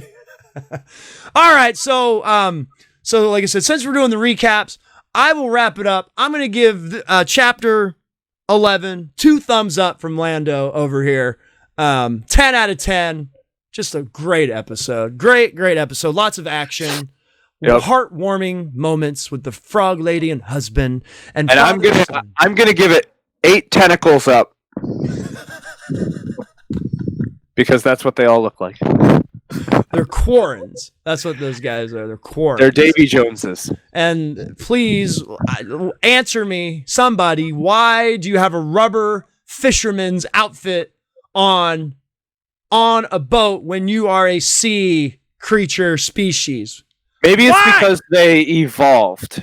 A: All right, so like I said, since we're doing the recaps, I will wrap it up. I'm going to give chapter 11 2 thumbs up from Lando over here. 10 out of 10. Just a great episode. Great episode. Lots of action. Heartwarming moments with the frog lady and husband. And
B: I'm gonna give it 8 tentacles up. Because that's what they all look like.
A: They're Quarrens. That's what those guys are. They're Quarrens.
B: They're Davy Joneses.
A: And please answer me, somebody, why do you have a rubber fisherman's outfit on a boat when you are a sea creature species?
B: Maybe it's because they evolved.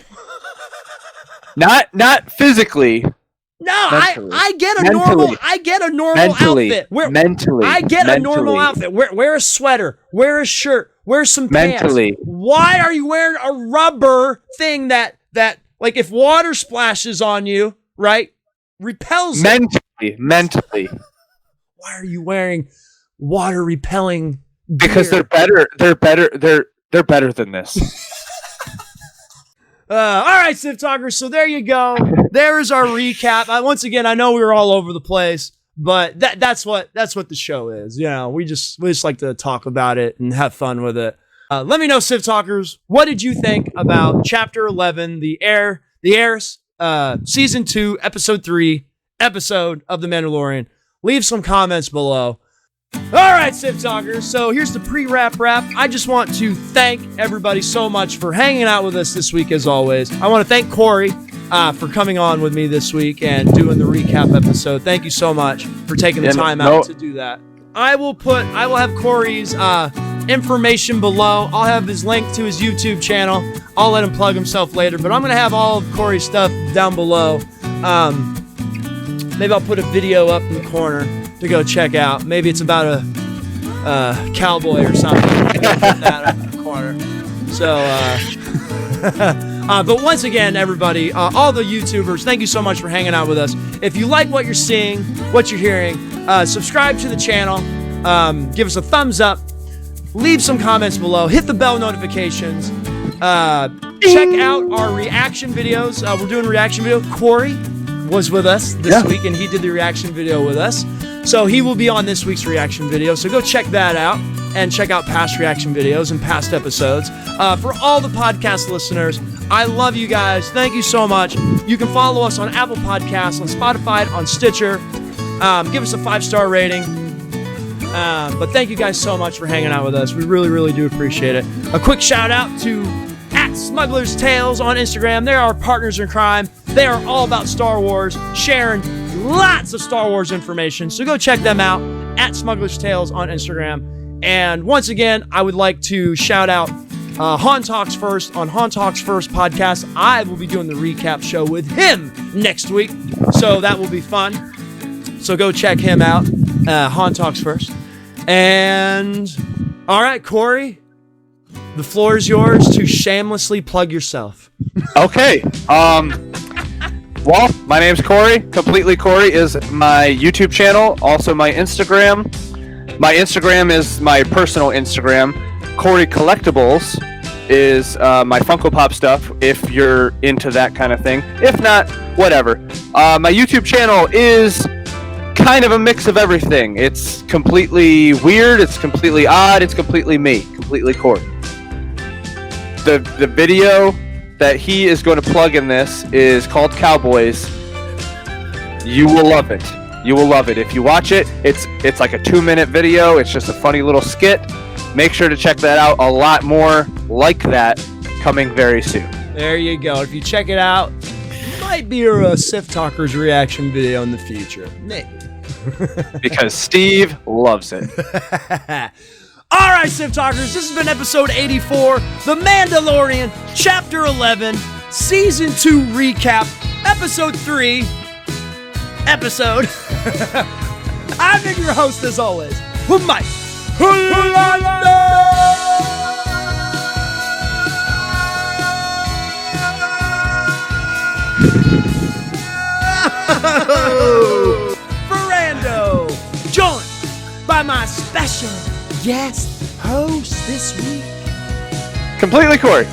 B: Not physically.
A: No, I get a normal outfit. I get a normal outfit. Wear a sweater, wear a shirt, wear some pants. Why are you wearing a rubber thing that like if water splashes on you, right? Repels
B: mentally.
A: Why are you wearing water repelling gear?
B: Because they're better than this.
A: All right, Sith Talkers. So there you go. There is our recap. Once again, I know we were all over the place, but that's what the show is. You know, we just like to talk about it and have fun with it. Let me know, Sith Talkers, what did you think about Chapter 11, the Heiress, Season 2, Episode 3, episode of The Mandalorian? Leave some comments below. All right, Sith Talkers, so here's the pre-wrap wrap. I just want to thank everybody so much for hanging out with us this week, as always. I want to thank Cory for coming on with me this week and doing the recap episode. Thank you so much for taking the time out to do that. I will have Corey's information below. I'll have his link to his YouTube channel. I'll let him plug himself later, but I'm going to have all of Corey's stuff down below. Maybe I'll put a video up in the corner to go check out. Maybe it's about a cowboy or something. Put that up in the corner. So, but once again, everybody, all the YouTubers, thank you so much for hanging out with us. If you like what you're seeing, what you're hearing, subscribe to the channel, give us a thumbs up, leave some comments below, hit the bell notifications, check out our reaction videos. We're doing a reaction video. Cory was with us this week, and he did the reaction video with us. So he will be on this week's reaction video. So go check that out and check out past reaction videos and past episodes. For all the podcast listeners, I love you guys. Thank you so much. You can follow us on Apple Podcasts, on Spotify, on Sticher. Give us a 5-star rating. But thank you guys so much for hanging out with us. We really, really do appreciate it. A quick shout out to Smuggler's Tales on Instagram. They're our partners in crime. They are all about Star Wars, sharing lots of Star Wars information. So go check them out at Smuggler's Tales on Instagram. And once again, I would like to shout out Han Talks First on Han Talks First podcast. I will be doing the recap show with him next week. So that will be fun. So go check him out. Han Talks First. And all right, Cory, the floor is yours to shamelessly plug yourself.
B: Okay. Well, my name's Cory. CompletelyCory is my YouTube channel. Also my Instagram. My Instagram is my personal Instagram. Cory Collectibles is my Funko Pop stuff, if you're into that kind of thing. If not, whatever. My YouTube channel is kind of a mix of everything. It's completely weird, it's completely odd, it's completely me, CompletelyCory. The video that he is going to plug in this is called Cowboys. You will love it. You will love it. If you watch it, it's like a 2-minute video. It's just a funny little skit. Make sure to check that out. A lot more like that coming very soon.
A: There you go. If you check it out, might be a Sith Talkers reaction video in the future. Maybe.
B: Because Steve loves it.
A: All right, Sith Talkers, this has been episode 84, The Mandalorian, Chapter 11, Season 2 Recap, Episode 3, Episode. I've been your host, as always, Mike. Ferrando, joined by my special guest host this week,
B: CompletelyCory.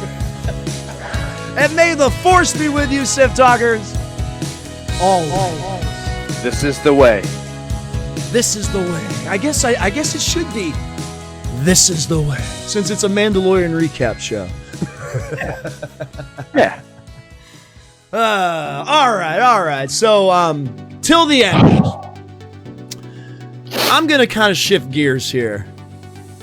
A: And may the force be with you, Sith Talkers. Always.
B: This is the way.
A: This is the way. I guess it should be. This is the way, since it's a Mandalorian recap show.
B: Yeah.
A: All right. So, till the end, I'm gonna kind of shift gears here.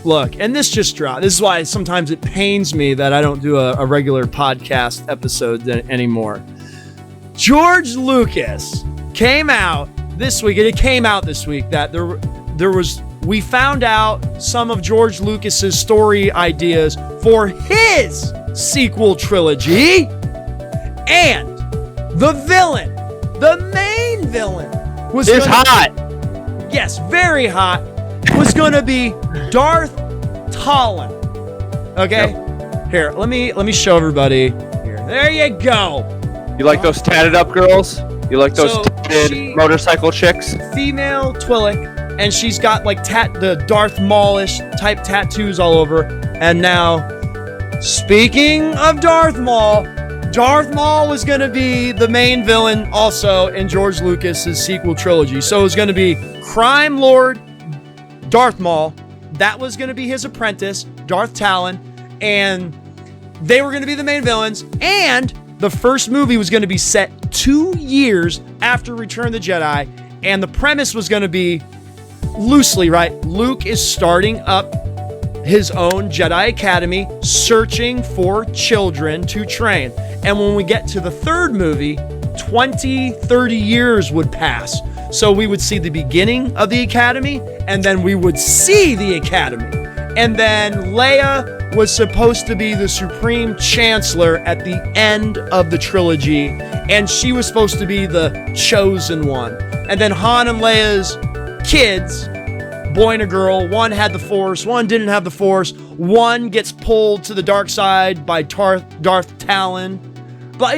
A: Look, and this just dropped. This is why sometimes it pains me that I don't do a regular podcast episode anymore. George Lucas came out this week, and it came out this week that we found out some of George Lucas's story ideas for his sequel trilogy, and the villain, the main villain,
B: It's hot.
A: Yes, very hot. Was gonna be Darth Talon. Okay?
B: Yep.
A: Here, let me show everybody. Here. There you go.
B: You like those tatted up girls? You like those tatted motorcycle chicks?
A: Female Twi'lek, and she's got like the Darth Maul-ish type tattoos all over. And now, speaking of Darth Maul was going to be the main villain also in George Lucas's sequel trilogy. So it was going to be Crime Lord Darth Maul. That was going to be his apprentice, Darth Talon. And they were going to be the main villains. And the first movie was going to be set 2 years after Return of the Jedi. And the premise was going to be loosely, right? Luke is starting up his own Jedi Academy, searching for children to train. And when we get to the third movie, 20, 30 years would pass. So we would see the beginning of the Academy, and then we would see the Academy. And then Leia was supposed to be the Supreme Chancellor at the end of the trilogy, and she was supposed to be the chosen one. And then Han and Leia's kids, boy and a girl, one had the Force, one didn't have the Force, one gets pulled to the dark side by Darth Talon. But,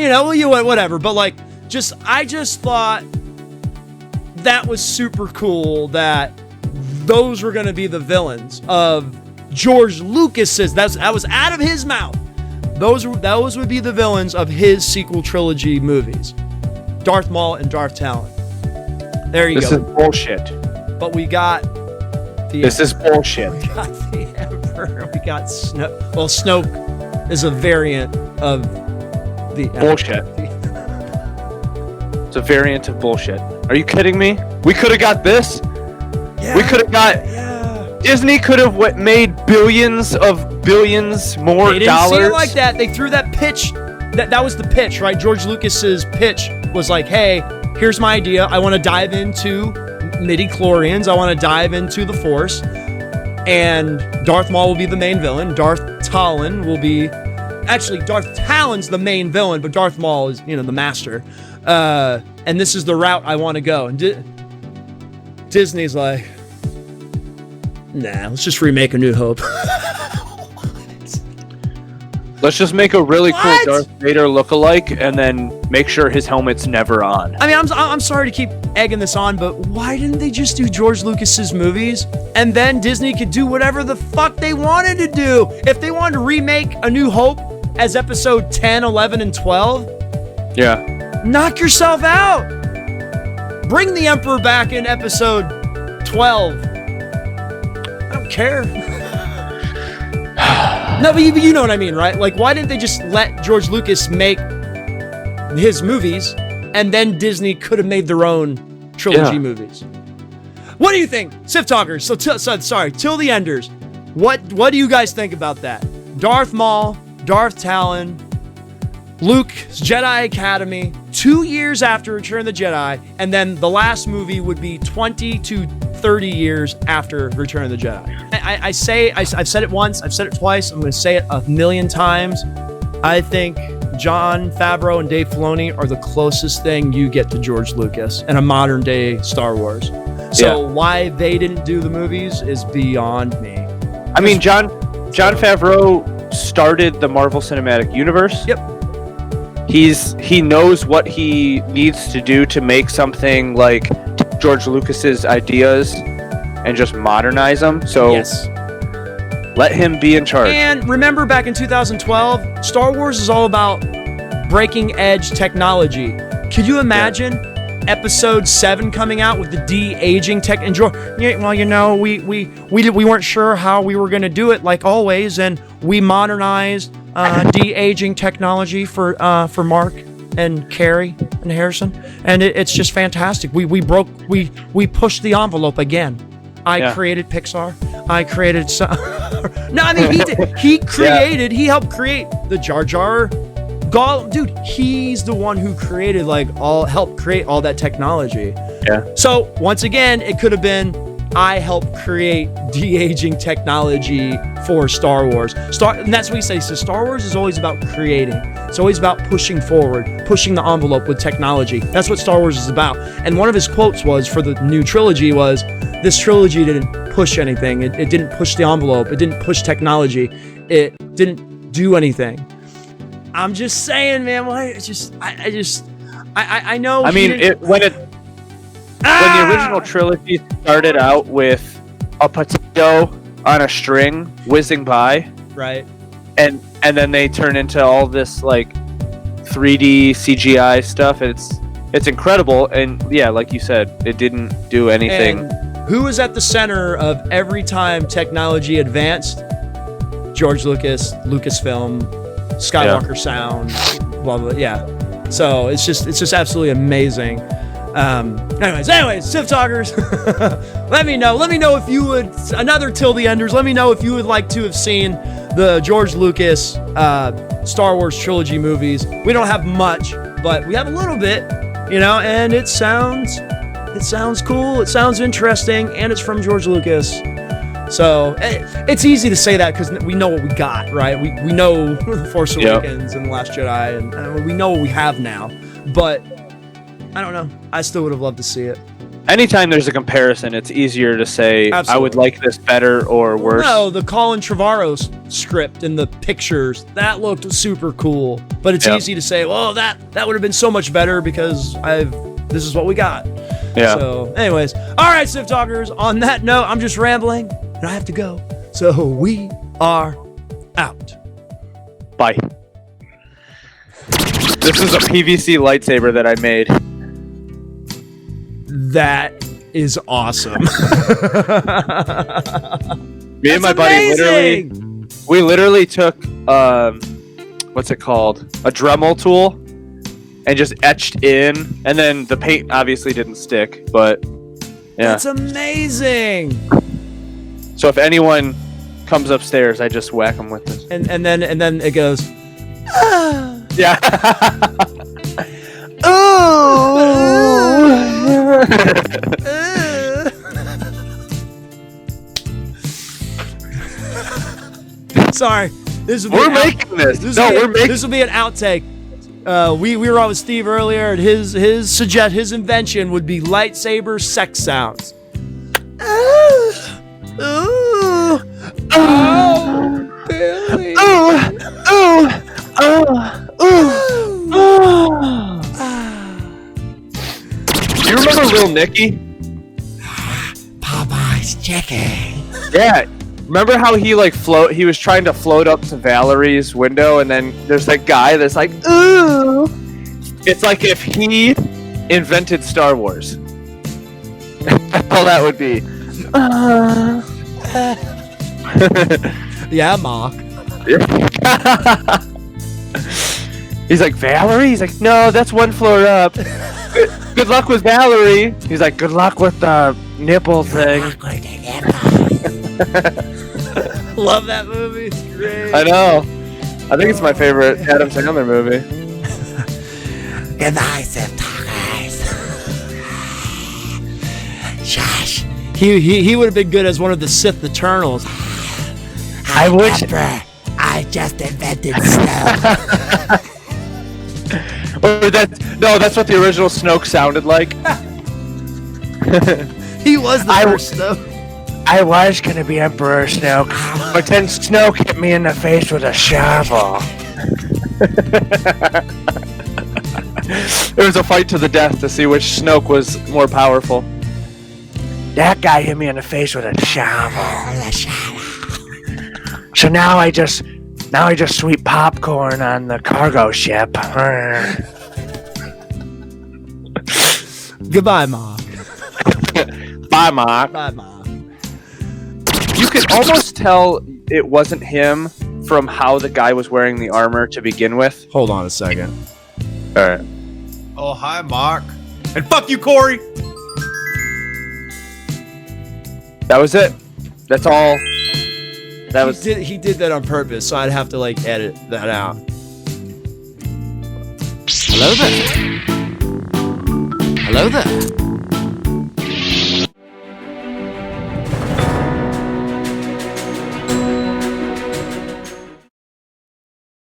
A: whatever. But, I just thought that was super cool that those were going to be the villains of George Lucas's. That was out of his mouth. Those would be the villains of his sequel trilogy movies. Darth Maul and Darth Talon. There you go.
B: This is bullshit.
A: But we got
B: This is bullshit.
A: We got the Emperor. We got Snoke. Well, Snoke is a variant of the
B: bullshit. It's a variant of bullshit. Are you kidding me? We could have got this.
A: Yeah,
B: we could have got.
A: Yeah.
B: Disney could have made billions more
A: They didn't
B: dollars.
A: see it like that. They threw that pitch. That was the pitch, right? George Lucas's pitch was like, "Hey, here's my idea. I want to dive into midi-chlorians. I want to dive into the Force, and Darth Maul will be the main villain. Darth Talon will be." Actually, Darth Talon's the main villain, but Darth Maul is, the master. And this is the route I want to go. And Disney's like, nah, let's just remake A New Hope.
B: Let's just make a really cool
A: What?
B: Darth Vader lookalike, and then make sure his helmet's never on.
A: I mean, I'm sorry to keep egging this on, but why didn't they just do George Lucas's movies? And then Disney could do whatever the fuck they wanted to do. If they wanted to remake A New Hope as episode 10, 11, and 12,
B: Yeah.
A: knock yourself out. Bring the Emperor back in episode 12. I don't care. No, but you know what I mean, right? Like, why didn't they just let George Lucas make his movies, and then Disney could have made their own trilogy movies? What do you think, Sith Talkers? Till the Enders. What do you guys think about that? Darth Maul, Darth Talon, Luke's Jedi Academy, 2 years after Return of the Jedi, and then the last movie would be 20 to 30 years after Return of the Jedi. I've said it once, I've said it twice, I'm going to say it a million times. I think Jon Favreau and Dave Filoni are the closest thing you get to George Lucas in a modern day Star Wars. So why they didn't do the movies is beyond me.
B: I mean, Jon Favreau started the Marvel Cinematic Universe.
A: Yep.
B: He knows what he needs to do to make something like George Lucas's ideas and just modernize them. So
A: yes.
B: Let him be in charge.
A: And remember back in 2012, Star Wars is all about breaking edge technology. Could you imagine Episode 7 coming out with the de-aging tech? And well, we weren't sure how we were going to do it, like always, and we modernized de-aging technology for Mark and Carrie and Harrison, and it's just fantastic. We pushed the envelope again. I created Pixar. I created no, I mean he did. He helped create the Jar Jar Gollum. Dude, he's the one who created helped create all that technology.
B: Yeah.
A: So once again, it could have been I helped create de-aging technology for Star Wars. And that's what he says. So Star Wars is always about creating. It's always about pushing forward, pushing the envelope with technology. That's what Star Wars is about. And one of his quotes was for the new trilogy was, this trilogy didn't push anything. It didn't push the envelope. It didn't push technology. It didn't do anything. I'm just saying, man. I know.
B: I mean, when the original trilogy started out with a potato on a string whizzing by,
A: right,
B: and then they turn into all this 3D CGI stuff. It's incredible, and like you said, it didn't do anything.
A: And who was at the center of every time technology advanced? George Lucas, Lucasfilm, Skywalker Sound, blah blah. Yeah. So it's just absolutely amazing. Anyways, Sith Talkers, let me know if you would, another Till the Enders, let me know if you would like to have seen the George Lucas Star Wars trilogy movies. We don't have much, but we have a little bit, and it sounds cool, it sounds interesting, and it's from George Lucas. So it's easy to say that because we know what we got, right? We know The Force Awakens and The Last Jedi, and we know what we have now. But I don't know. I still would have loved to see it.
B: Anytime there's a comparison, it's easier to say, absolutely, I would like this better or worse.
A: No, the Colin Trevorrow script and the pictures, that looked super cool. But it's easy to say, well, that would have been so much better because this is what we got.
B: Yeah.
A: So, anyways. All right, Sith Talkers. On that note, I'm just rambling, and I have to go. So, we are out.
B: Bye. This is a PVC lightsaber that I made.
A: That is awesome.
B: Me and my buddy literally took what's it called? A Dremel tool and just etched in, and then the paint obviously didn't stick, but yeah.
A: That's amazing.
B: So if anyone comes upstairs, I just whack them with this.
A: And then it goes, ah.
B: Yeah.
A: Sorry, this will be
B: we're making this. This
A: will be an outtake. We were on with Steve earlier, and his invention would be lightsaber sex sounds. Billy.
B: Do you remember Little Nicky?
A: Popeye's chicken.
B: Yeah. Remember how he he was trying to float up to Valerie's window, and then there's that guy that's like, ooh. It's like if he invented Star Wars. That's all that would be.
A: Yeah, Mark.
B: He's like, Valerie? He's like, no, that's one floor up. Good luck with Valerie. He's like, good luck with the nipple thing.
A: Love that movie. It's great.
B: I know. I think it's my favorite Adam Sandler movie.
A: Goodbye, Sith Talkers. Shush. He would have been good as one of the Sith Eternals.
B: I wish.
A: I just invented Snoke.
B: That's what the original Snoke sounded like.
A: He was the first Snoke.
B: I was gonna be Emperor Snoke, but then Snoke hit me in the face with a shovel. It was a fight to the death to see which Snoke was more powerful. That guy hit me in the face with a shovel. So now I just sweep popcorn on the cargo ship.
A: Goodbye, Mark.
B: Bye, Mark.
A: Bye, Mark.
B: You could almost tell it wasn't him from how the guy was wearing the armor to begin with.
A: Hold on a second.
B: All right.
C: Oh, hi, Mark. And fuck you, Cory.
B: That was it. That's all.
A: He did that on purpose, so I'd have to edit that out. Hello there. Hello there.